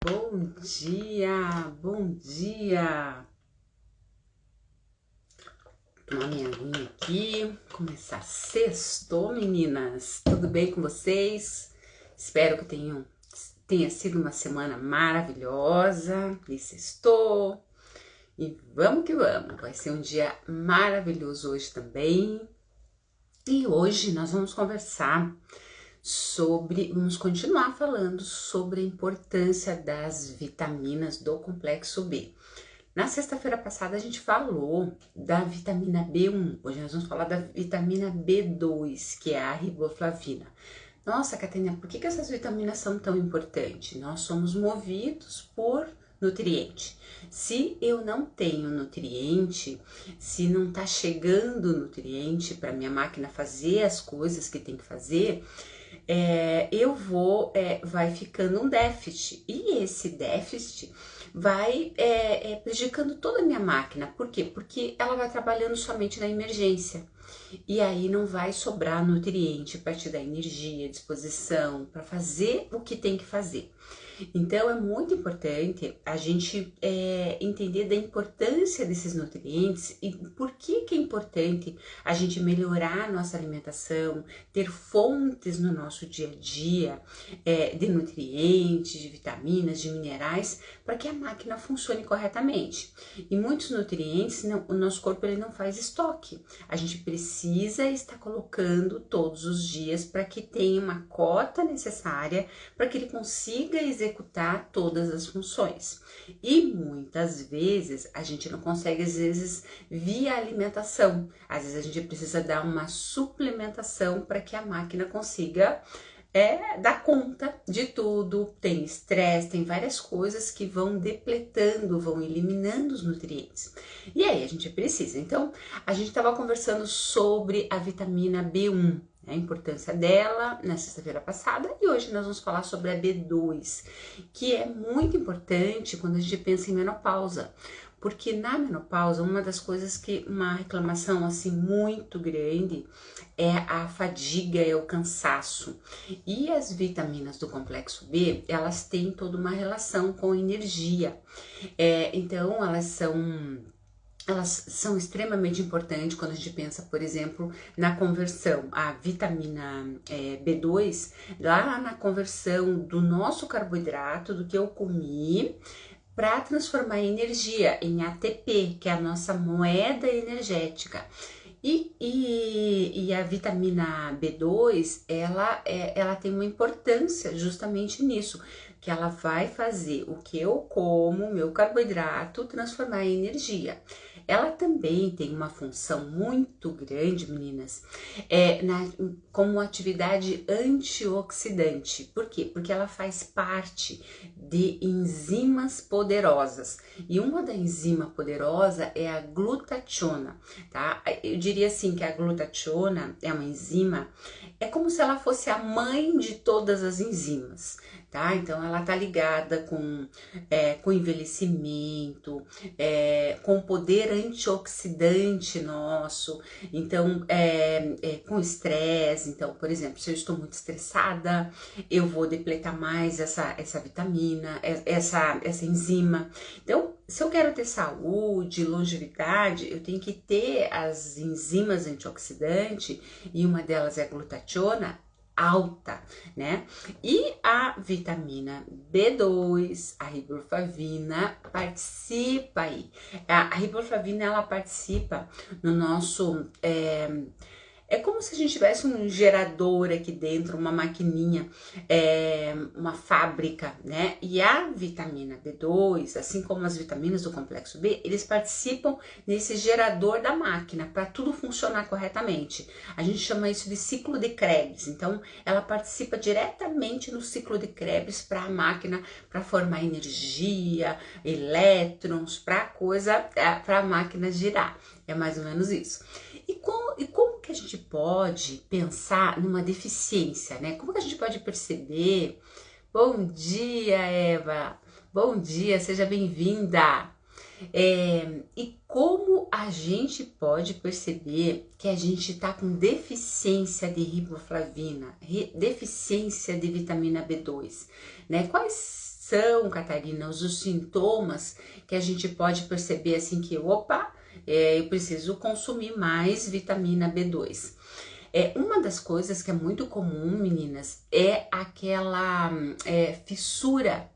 Bom dia, bom dia. Tomar minha aguinha aqui, começar sextou, meninas. Tudo bem com vocês? Espero que tenha sido uma semana maravilhosa. E sextou. E vamos que vamos. Vai ser um dia maravilhoso hoje também. E hoje nós vamos vamos continuar falando sobre a importância das vitaminas do complexo B. Na sexta-feira passada a gente falou da vitamina B1, hoje nós vamos falar da vitamina B2, que é a riboflavina. Nossa, Catarina, por que essas vitaminas são tão importantes? Nós somos movidos por nutriente. Se eu não tenho nutriente, se não tá chegando nutriente para minha máquina fazer as coisas que tem que fazer, vai ficando um déficit, e esse déficit vai prejudicando toda a minha máquina. Por quê? Porque ela vai trabalhando somente na emergência, e aí não vai sobrar nutriente para te dar energia, disposição, para fazer o que tem que fazer. Então é muito importante a gente entender da importância desses nutrientes e por que é importante a gente melhorar a nossa alimentação, ter fontes no nosso dia a dia de nutrientes, de vitaminas, de minerais, para que a máquina funcione corretamente. E muitos nutrientes, o nosso corpo ele não faz estoque. A gente precisa estar colocando todos os dias para que tenha uma cota necessária para que ele consiga executar todas as funções. E muitas vezes a gente não consegue, às vezes, via alimentação. Às vezes a gente precisa dar uma suplementação para que a máquina consiga dar conta de tudo. Tem estresse, tem várias coisas que vão depletando, vão eliminando os nutrientes. E aí a gente precisa. Então, a gente estava conversando sobre a vitamina B1, a importância dela na sexta-feira passada, e hoje nós vamos falar sobre a B2, que é muito importante quando a gente pensa em menopausa. Porque na menopausa, uma reclamação assim muito grande é a fadiga, é o cansaço. E as vitaminas do complexo B, elas têm toda uma relação com energia. Então, elas são extremamente importantes quando a gente pensa, por exemplo, na conversão. A vitamina B2, lá na conversão do nosso carboidrato, do que eu comi, para transformar em energia, em ATP, que é a nossa moeda energética. E a vitamina B2, ela tem uma importância justamente nisso, que ela vai fazer o que eu como, meu carboidrato, transformar em energia. Ela também tem uma função muito grande, meninas, como atividade antioxidante. Por quê? Porque ela faz parte de enzimas poderosas. E uma da enzima poderosa é a glutationa, tá? Eu diria assim que a glutationa é uma enzima, é como se ela fosse a mãe de todas as enzimas, tá? Então ela tá ligada com envelhecimento, com o poder antioxidante nosso, então com estresse. Então, por exemplo, se eu estou muito estressada, eu vou depletar mais essa vitamina, essa enzima. Então, se eu quero ter saúde, longevidade, eu tenho que ter as enzimas antioxidantes, e uma delas é a glutationa, alta, né? E a vitamina B2, a riboflavina, participa aí. A riboflavina, ela participa no nosso... É como se a gente tivesse um gerador aqui dentro, uma maquininha, uma fábrica, né? E a vitamina B2, assim como as vitaminas do complexo B, eles participam nesse gerador da máquina para tudo funcionar corretamente. A gente chama isso de ciclo de Krebs. Então, ela participa diretamente no ciclo de Krebs para a máquina, para formar energia, elétrons, para a máquina girar. É mais ou menos isso. E como que a gente pode pensar numa deficiência, né? Como que a gente pode perceber? Bom dia, Eva! Bom dia, seja bem-vinda! E como a gente pode perceber que a gente está com deficiência de riboflavina, deficiência de vitamina B2, né? Quais são, Catarina, os sintomas que a gente pode perceber assim que, opa, eu preciso consumir mais vitamina B2? Uma das coisas que é muito comum, meninas, é aquela fissura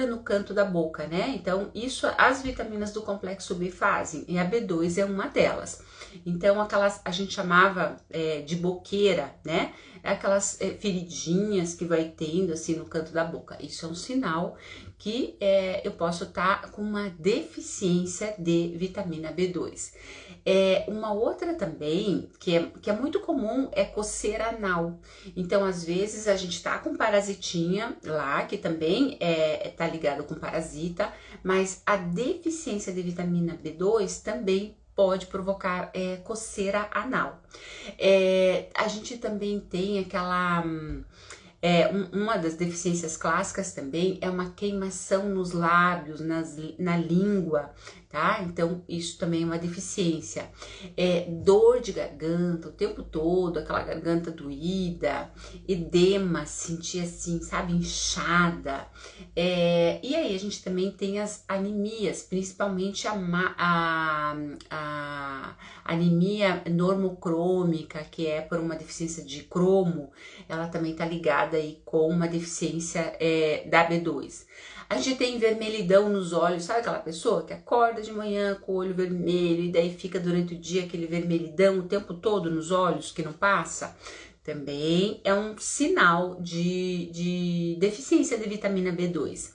no canto da boca, né? Então, isso as vitaminas do complexo B fazem, e a B2 é uma delas. Então, aquelas, a gente chamava de boqueira, né? Aquelas feridinhas que vai tendo assim no canto da boca. Isso é um sinal que eu posso estar com uma deficiência de vitamina B2. Uma outra também, que é muito comum, é coceira anal. Então, às vezes, a gente tá com parasitinha lá, que também tá ligado com parasita, mas a deficiência de vitamina B2 também pode provocar coceira anal. A gente também tem aquela... uma das deficiências clássicas também é uma queimação nos lábios, na língua, tá? Então, isso também é uma deficiência. Dor de garganta o tempo todo, aquela garganta doída, edema, sentir assim, sabe, inchada. E aí, a gente também tem as anemias, principalmente a anemia normocrômica, que é por uma deficiência de cromo, ela também tá ligada aí com uma deficiência da B2. A gente tem vermelhidão nos olhos, sabe aquela pessoa que acorda de manhã com o olho vermelho e daí fica durante o dia aquele vermelhidão o tempo todo nos olhos que não passa? Também é um sinal de deficiência de vitamina B2.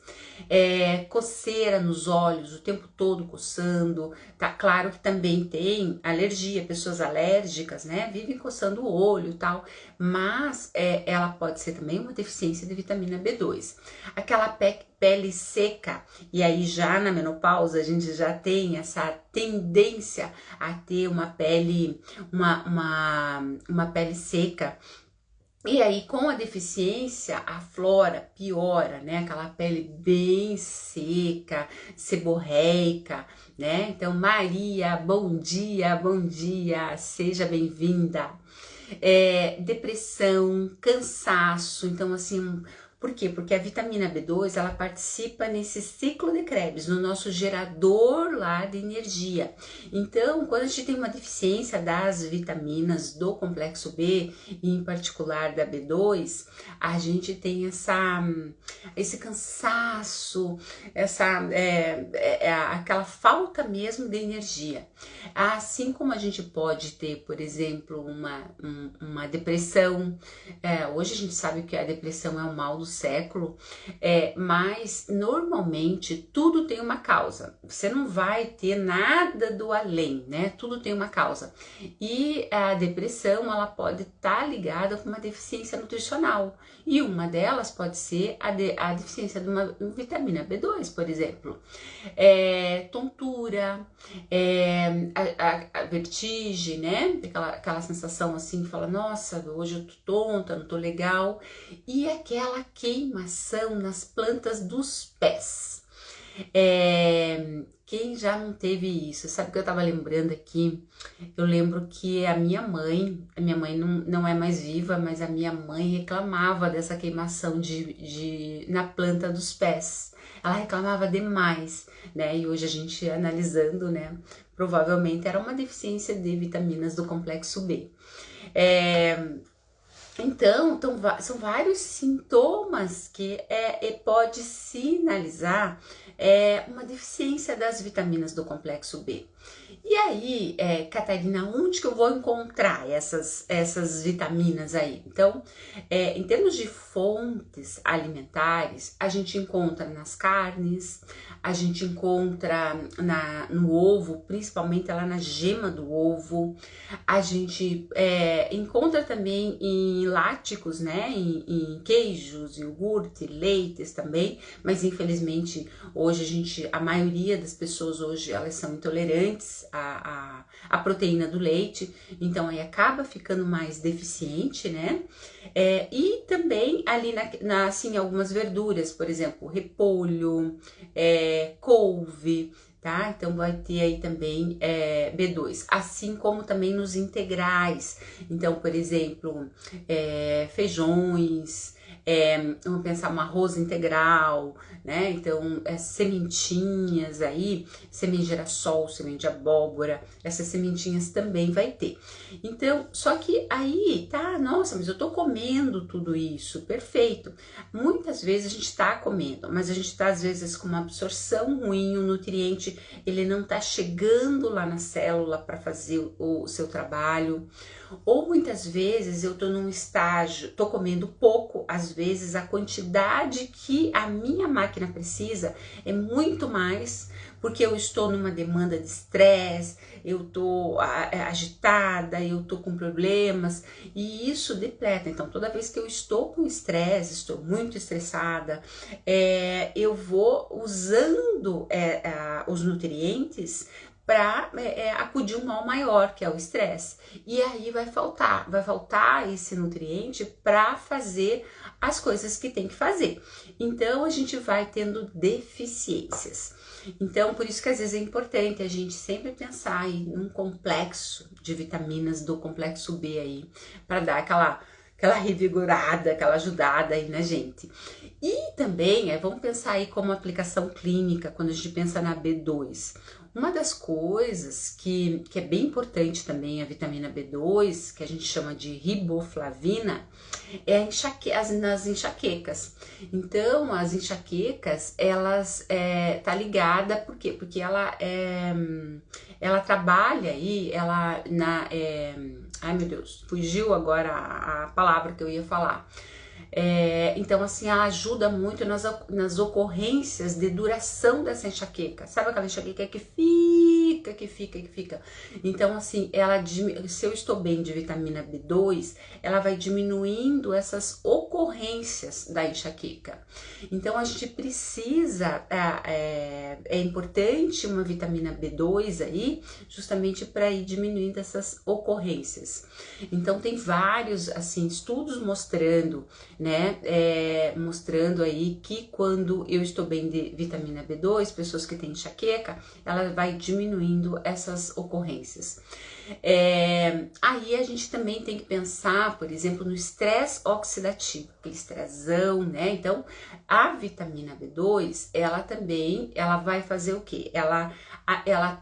Coceira nos olhos, o tempo todo coçando, tá claro que também tem alergia, pessoas alérgicas, né, vivem coçando o olho e tal, mas ela pode ser também uma deficiência de vitamina B2. Aquela pele seca, e aí já na menopausa a gente já tem essa tendência a ter uma pele, uma pele seca. E aí, com a deficiência, a flora piora, né? Aquela pele bem seca, seborreica, né? Então, Maria, bom dia, seja bem-vinda. Depressão, cansaço, então assim, por quê? Porque a vitamina B2, ela participa nesse ciclo de Krebs, no nosso gerador lá de energia. Então, quando a gente tem uma deficiência das vitaminas do complexo B, e em particular da B2, a gente tem esse cansaço, aquela falta mesmo de energia. Assim como a gente pode ter, por exemplo, uma depressão, hoje a gente sabe que a depressão é o mal do século, mas normalmente tudo tem uma causa, você não vai ter nada do além, né? Tudo tem uma causa, e a depressão, ela pode estar ligada com uma deficiência nutricional, e uma delas pode ser a deficiência de uma vitamina B2, por exemplo. Tontura, a vertigem, né? Aquela sensação assim, fala, nossa, hoje eu tô tonta, não tô legal. E aquela queimação nas plantas dos pés. Quem já não teve isso? Sabe o que eu tava lembrando aqui? Eu lembro que a minha mãe não é mais viva, mas a minha mãe reclamava dessa queimação na planta dos pés. Ela reclamava demais, né? E hoje a gente analisando, né? Provavelmente era uma deficiência de vitaminas do complexo B. Então, são vários sintomas que pode sinalizar uma deficiência das vitaminas do complexo B. E aí, Catarina, onde que eu vou encontrar essas vitaminas aí? Então, em termos de fontes alimentares, a gente encontra nas carnes, a gente encontra no ovo, principalmente lá na gema do ovo, a gente encontra também em láticos, né, em queijos, iogurte, leites também, mas infelizmente hoje a maioria das pessoas hoje elas são intolerantes à proteína do leite, então aí acaba ficando mais deficiente, né? E também ali assim, algumas verduras, por exemplo, repolho, couve, tá? Então vai ter aí também B2, assim como também nos integrais. Então, por exemplo, feijões, Vamos pensar um arroz integral, né? Então, sementinhas aí, semente de girassol, semente de abóbora, essas sementinhas também vai ter. Então, só que aí, tá, nossa, mas eu tô comendo tudo isso, perfeito. Muitas vezes a gente tá comendo, mas a gente tá às vezes com uma absorção ruim, o nutriente, ele não tá chegando lá na célula para fazer o seu trabalho. Ou muitas vezes eu tô num estágio, tô comendo pouco, às vezes a quantidade que a minha máquina precisa é muito mais, porque eu estou numa demanda de estresse, eu tô agitada, eu tô com problemas, e isso depleta. Então, toda vez que eu estou com estresse, estou muito estressada, eu vou usando os nutrientes para acudir um mal maior, que é o estresse. E aí vai faltar esse nutriente para fazer as coisas que tem que fazer. Então a gente vai tendo deficiências. Então, por isso que às vezes é importante a gente sempre pensar aí num complexo de vitaminas do complexo B aí, para dar aquela revigorada, aquela ajudada aí na gente. E também, vamos pensar aí como aplicação clínica, quando a gente pensa na B2. Uma das coisas que é bem importante também, a vitamina B2, que a gente chama de riboflavina, é nas enxaquecas. Então, as enxaquecas, elas tá ligada, por quê? Porque ela trabalha aí, ai meu Deus, fugiu agora a palavra que eu ia falar. Então, assim, ela ajuda muito nas ocorrências de duração dessa enxaqueca. Sabe aquela enxaqueca que fica? Então, assim, se eu estou bem de vitamina B2, ela vai diminuindo essas ocorrências da enxaqueca. Então, a gente precisa, é importante uma vitamina B2 aí, justamente para ir diminuindo essas ocorrências. Então, tem vários, assim, estudos mostrando, né, mostrando aí que quando eu estou bem de vitamina B2, pessoas que têm enxaqueca, ela vai diminuindo essas ocorrências. Aí a gente também tem que pensar, por exemplo, no estresse oxidativo, aquele estressão, né? Então, a vitamina B2, ela vai fazer o quê? Ela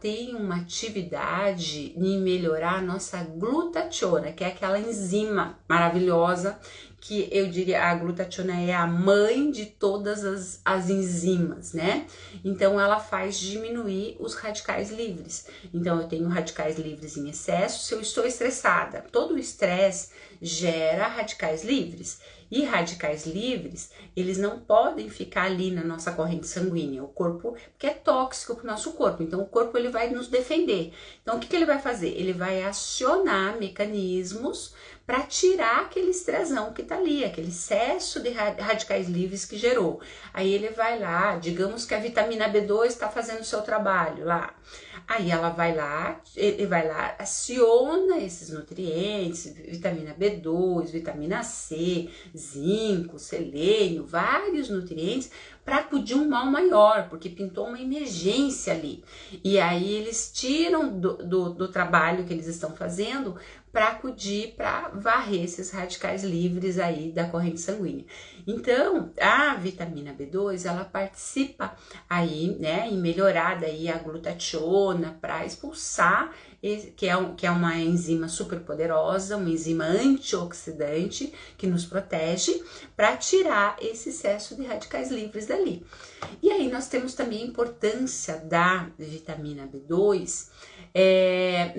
tem uma atividade em melhorar a nossa glutationa, que é aquela enzima maravilhosa, que eu diria a glutationa é a mãe de todas as enzimas, né? Então ela faz diminuir os radicais livres. Então eu tenho radicais livres em excesso se eu estou estressada. Todo o estresse gera radicais livres. E radicais livres, eles não podem ficar ali na nossa corrente sanguínea, o corpo, porque é tóxico para o nosso corpo, então o corpo ele vai nos defender. Então o que ele vai fazer? Ele vai acionar mecanismos para tirar aquele estressão que tá ali, aquele excesso de radicais livres que gerou. Aí ele vai lá, digamos que a vitamina B2 está fazendo o seu trabalho lá. Aí ele vai lá, aciona esses nutrientes, vitamina B2, vitamina C, zinco, selênio, vários nutrientes para acudir um mal maior, porque pintou uma emergência ali. E aí eles tiram do trabalho que eles estão fazendo para acudir, para varrer esses radicais livres aí da corrente sanguínea. Então, a vitamina B2, ela participa aí, né, em melhorar daí a glutationa para expulsar, que é uma enzima super poderosa, uma enzima antioxidante que nos protege para tirar esse excesso de radicais livres dali. E aí nós temos também a importância da vitamina B2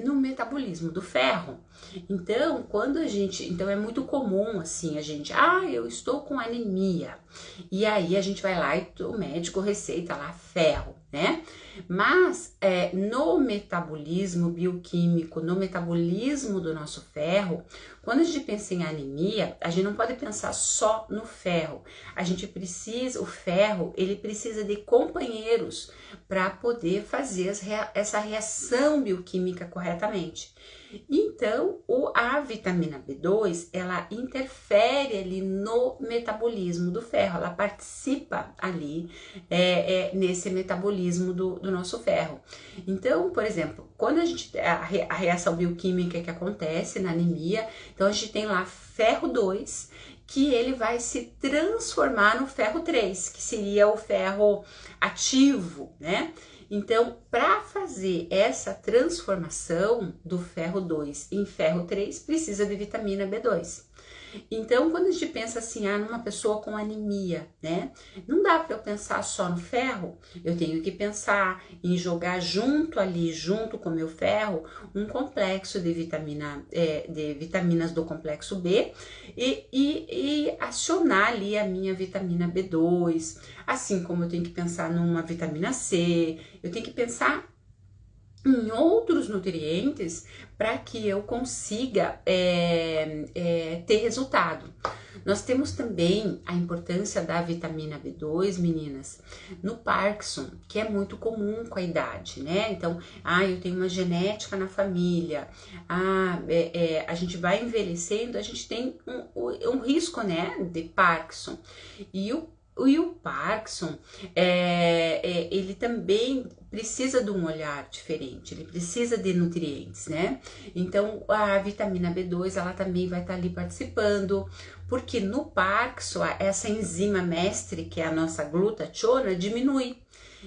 no metabolismo do ferro. Então, então é muito comum assim, eu estou com anemia. E aí a gente vai lá e o médico receita lá ferro, né? Mas no metabolismo bioquímico, no metabolismo do nosso ferro, quando a gente pensa em anemia, a gente não pode pensar só no ferro. O ferro, ele precisa de companheiros para poder fazer essa reação bioquímica corretamente. Então, a vitamina B2, ela interfere ali no metabolismo do ferro, ela participa ali nesse metabolismo do nosso ferro. Então, por exemplo, quando a reação bioquímica que acontece na anemia, então a gente tem lá ferro 2, que ele vai se transformar no ferro 3, que seria o ferro ativo, né? Então, para fazer essa transformação do ferro 2 em ferro 3, precisa de vitamina B2. Então, quando a gente pensa assim, numa pessoa com anemia, né? Não dá para eu pensar só no ferro, eu tenho que pensar em jogar junto com o meu ferro, um complexo de de vitaminas do complexo B e acionar ali a minha vitamina B2, assim como eu tenho que pensar numa vitamina C, eu tenho que pensar em outros nutrientes para que eu consiga ter resultado. Nós temos também a importância da vitamina B2, meninas, no Parkinson, que é muito comum com a idade, né? Então, eu tenho uma genética na família, a gente vai envelhecendo, a gente tem um risco, né, de Parkinson. E o Parkinson, ele também precisa de um olhar diferente, ele precisa de nutrientes, né? Então, a vitamina B2, ela também vai estar ali participando, porque no Parkinson, essa enzima mestre, que é a nossa glutationa, diminui.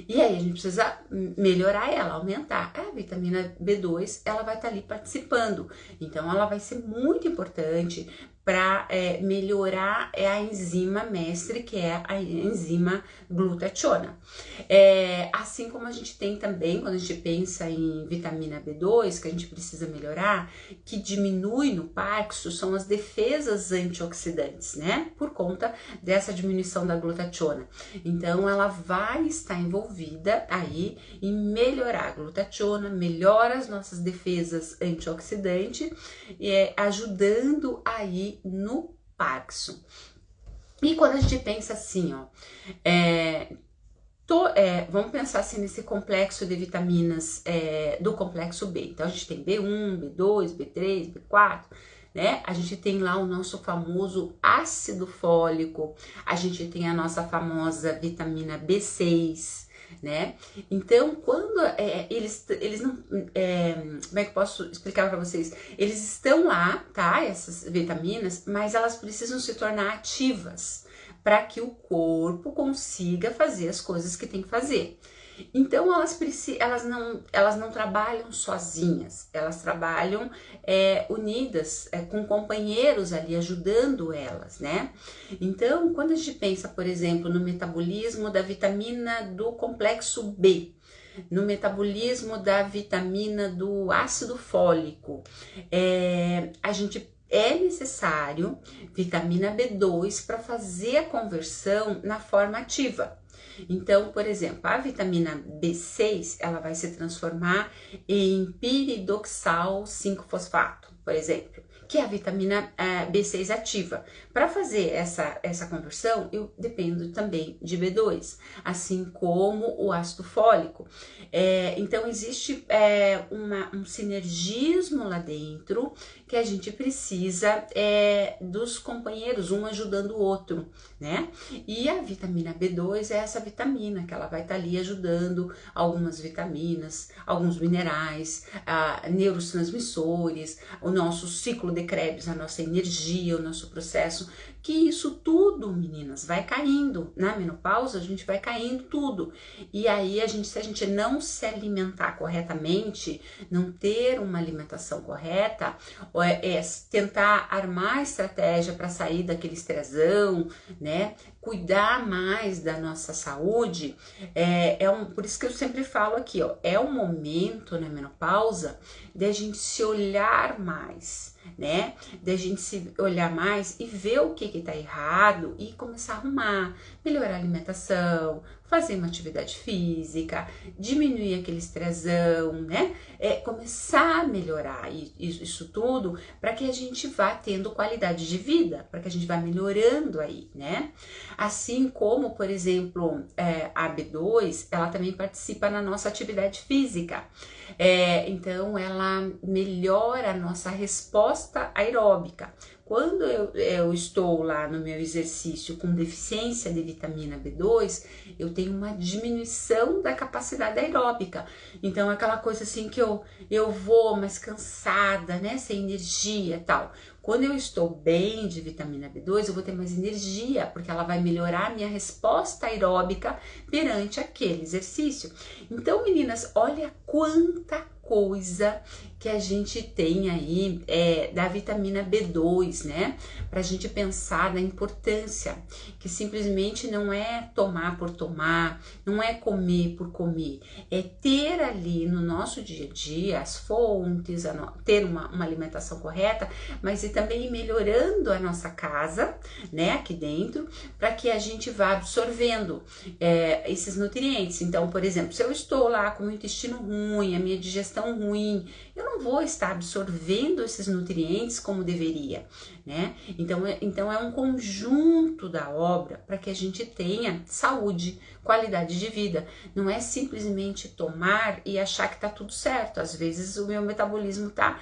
E aí a gente precisa melhorar ela, aumentar. A vitamina B2, ela vai estar ali participando. Então, ela vai ser muito importante para melhorar a enzima mestre, que é a enzima glutationa. Assim como a gente tem também, quando a gente pensa em vitamina B2, que a gente precisa melhorar, que diminui no Parkinson, são as defesas antioxidantes, né? Por conta dessa diminuição da glutationa. Então, ela vai estar envolvida aí em melhorar a glutationa, melhora as nossas defesas antioxidantes, ajudando aí no Parkinson. E quando a gente pensa assim, vamos pensar assim nesse complexo de vitaminas do complexo B. Então a gente tem B1, B2, B3, B4, né? A gente tem lá o nosso famoso ácido fólico, a gente tem a nossa famosa vitamina B6, né? Então, quando eles não, como é que eu posso explicar para vocês? Eles estão lá, tá? Essas vitaminas, mas elas precisam se tornar ativas para que o corpo consiga fazer as coisas que tem que fazer. Então elas não trabalham sozinhas, elas trabalham unidas, com companheiros ali ajudando elas, né? Então, quando a gente pensa, por exemplo, no metabolismo da vitamina do complexo B, no metabolismo da vitamina do ácido fólico, é necessário vitamina B2 para fazer a conversão na forma ativa. Então, por exemplo, a vitamina B6, ela vai se transformar em piridoxal 5-fosfato, por exemplo, que é a vitamina B6 ativa. Para fazer essa conversão, eu dependo também de B2, assim como o ácido fólico. Então, existe um sinergismo lá dentro que a gente precisa dos companheiros, um ajudando o outro, né? E a vitamina B2 é essa vitamina que ela vai estar ali ajudando algumas vitaminas, alguns minerais, neurotransmissores, o nosso ciclo de Krebs, a nossa energia, o nosso processo, que isso tudo, meninas, vai caindo. Na menopausa, a gente vai caindo tudo. E aí, se a gente não se alimentar corretamente, não ter uma alimentação correta, tentar armar estratégia para sair daquele estressão, né? Cuidar mais da nossa saúde, por isso que eu sempre falo aqui, é um momento na menopausa de a gente se olhar mais, né? De a gente se olhar mais e ver o que tá errado e começar a arrumar, melhorar a alimentação, fazer uma atividade física, diminuir aquele estressão, né? Começar a melhorar isso tudo para que a gente vá tendo qualidade de vida, para que a gente vá melhorando aí, né? Assim como, por exemplo, a B2, ela também participa na nossa atividade física. Então, ela melhora a nossa resposta aeróbica. Quando eu estou lá no meu exercício com deficiência de vitamina B2, eu tenho uma diminuição da capacidade aeróbica. Então, aquela coisa assim que eu vou mais cansada, né? Sem energia e tal. Quando eu estou bem de vitamina B2, eu vou ter mais energia, porque ela vai melhorar a minha resposta aeróbica perante aquele exercício. Então, meninas, olha quanta coisa que a gente tem aí da vitamina B2, né? Pra gente pensar na importância, que simplesmente não é tomar por tomar, não é comer por comer, é ter ali no nosso dia a dia as fontes, ter uma alimentação correta, mas e também melhorando a nossa casa, né? Aqui dentro, para que a gente vá absorvendo esses nutrientes. Então, por exemplo, se eu estou lá com o meu intestino ruim, a minha digestão ruim, eu não vou estar absorvendo esses nutrientes como deveria, né? Então é um conjunto da obra para que a gente tenha saúde, qualidade de vida. Não é simplesmente tomar e achar que tá tudo certo. Às vezes o meu metabolismo tá,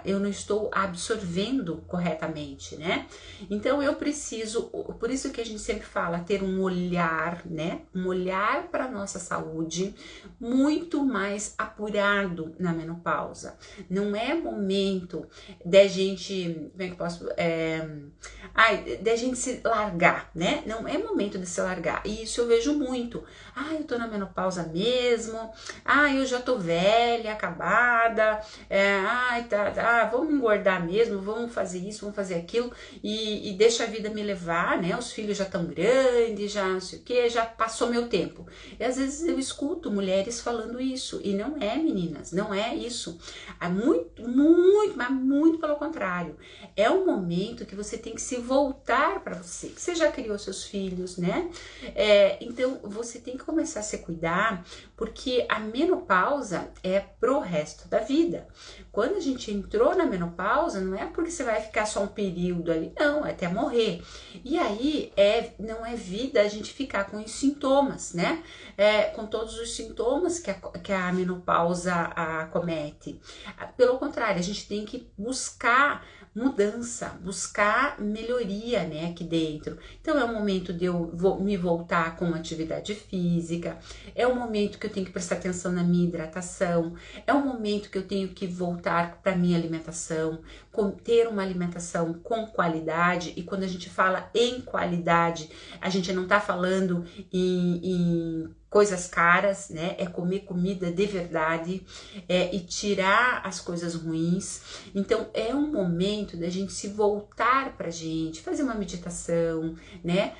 eu não estou absorvendo corretamente, né? Então eu preciso, por isso que a gente sempre fala, ter um olhar, né? Um olhar para nossa saúde muito mais apurado na menopausa. Não é momento da gente, como é que eu posso, da gente se largar, né? Não é momento de se largar. E isso eu vejo muito. Eu tô na menopausa mesmo. Eu já tô velha, acabada. Vamos engordar mesmo, vamos fazer isso, vamos fazer aquilo e deixa a vida me levar, né? Os filhos já estão grandes, já não sei o que, já passou meu tempo. E às vezes eu escuto mulheres falando isso e não é, meninas, não é isso. É mas muito pelo contrário. É um momento que você tem que se voltar para você, que você já criou seus filhos, né? Então você tem que começar a se cuidar, porque a menopausa é pro resto da vida. Quando a gente entrou na menopausa, não é porque você vai ficar só um período ali, não, é até morrer. E aí não é vida a gente ficar com os sintomas, né? Com todos os sintomas que a menopausa acomete. Pelo contrário, a gente tem que buscar mudança, buscar melhoria, né, aqui dentro. Então é o momento de eu me voltar com atividade física, é o momento que eu tenho que prestar atenção na minha hidratação, é o momento que eu tenho que voltar para minha alimentação, ter uma alimentação com qualidade. E quando a gente fala em qualidade, a gente não tá falando em coisas caras, né? É comer comida de verdade, e tirar as coisas ruins. Então é um momento da gente se voltar pra gente, fazer uma meditação, né?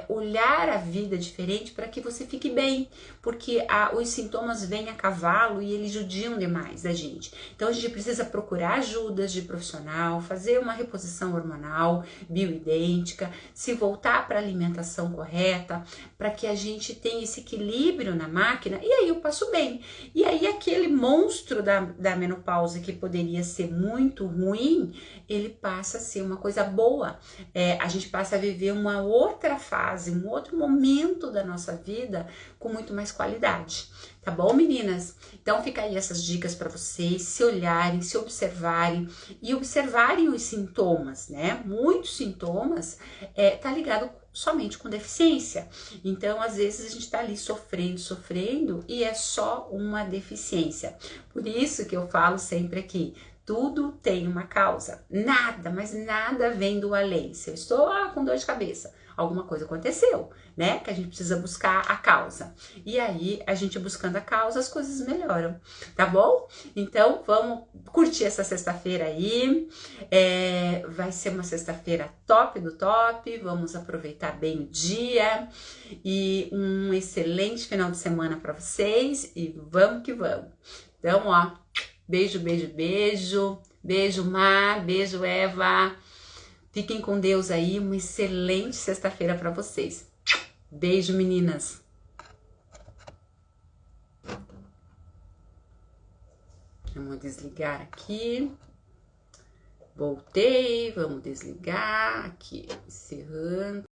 Olhar a vida diferente para que você fique bem, porque os sintomas vêm a cavalo e eles judiam demais da gente. Então a gente precisa procurar ajudas de profissional, fazer uma reposição hormonal bioidêntica, se voltar para a alimentação correta, para que a gente tenha esse equilíbrio na máquina, e aí eu passo bem. E aí aquele monstro da menopausa que poderia ser muito ruim, ele passa a ser uma coisa boa. A gente passa a viver uma outra fase, um outro momento da nossa vida com muito mais qualidade. Tá bom, meninas? Então fica aí essas dicas para vocês se olharem, se observarem e observarem os sintomas, né? Muitos sintomas tá ligado somente com deficiência. Então, às vezes a gente tá ali sofrendo e é só uma deficiência. Por isso que eu falo sempre aqui, tudo tem uma causa. Nada, mas nada vem do além. Se eu estou com dor de cabeça, alguma coisa aconteceu, né? Que a gente precisa buscar a causa. E aí, a gente buscando a causa, as coisas melhoram, tá bom? Então, vamos curtir essa sexta-feira aí. Vai ser uma sexta-feira top do top. Vamos aproveitar bem o dia. E um excelente final de semana para vocês. E vamos que vamos. Então, ó, beijo, beijo, beijo. Beijo, Má. Beijo, Eva. Fiquem com Deus aí, uma excelente sexta-feira para vocês. Beijo, meninas. Vamos desligar aqui. Voltei, vamos desligar aqui, encerrando.